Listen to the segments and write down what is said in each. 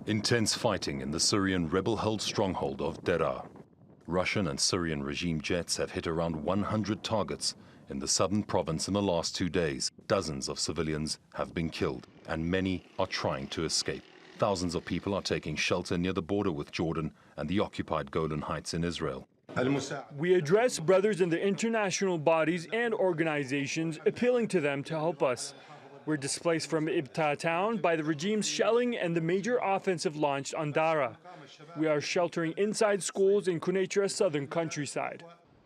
Intense fighting in the Syrian rebel-held stronghold of Deraa. Russian and Syrian regime jets have hit around 100 targets in the southern province in the last 2 days. Dozens of civilians have been killed, and many are trying to escape. Thousands of people are taking shelter near the border with Jordan and the occupied Golan Heights in Israel. We address brothers in the international bodies and organizations, appealing to them to help us. We're displaced from Ibta town by the regime's shelling and the major offensive launched on Deraa. We are sheltering inside schools in Qunetra's southern countryside.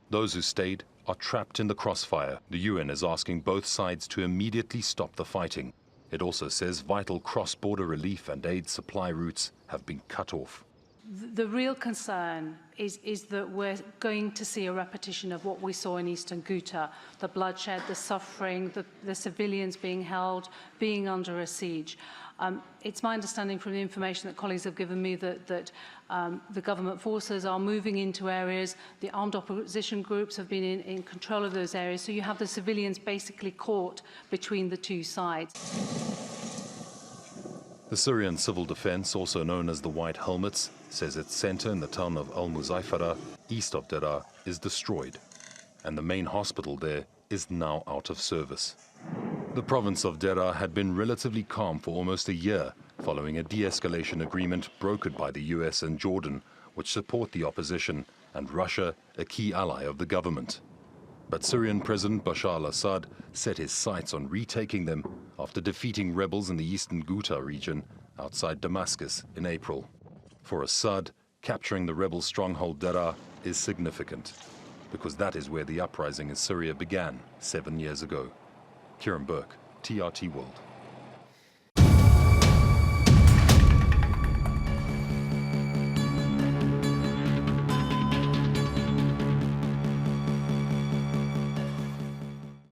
Those who stayed are trapped in the crossfire. The UN is asking both sides to immediately stop the fighting. It also says vital cross-border relief and aid supply routes have been cut off. The real concern is that we're going to see a repetition of what we saw in eastern Ghouta, the bloodshed, the suffering, the civilians being held, being under a siege. It's my understanding from the information that colleagues have given me that the government forces are moving into areas, the armed opposition groups have been in control of those areas, so you have the civilians basically caught between the two sides. The Syrian Civil Defense, also known as the White Helmets, says its center in the town of Al-Muzaifara, east of Deraa, is destroyed, and the main hospital there is now out of service. The province of Deraa had been relatively calm for almost a year, following a de-escalation agreement brokered by the US and Jordan, which support the opposition, and Russia, a key ally of the government. But Syrian President Bashar al-Assad set his sights on retaking them after defeating rebels in the eastern Ghouta region outside Damascus in April. For Assad, capturing the rebel stronghold Deraa is significant, because that is where the uprising in Syria began 7 years ago. Kieran Burke, TRT World.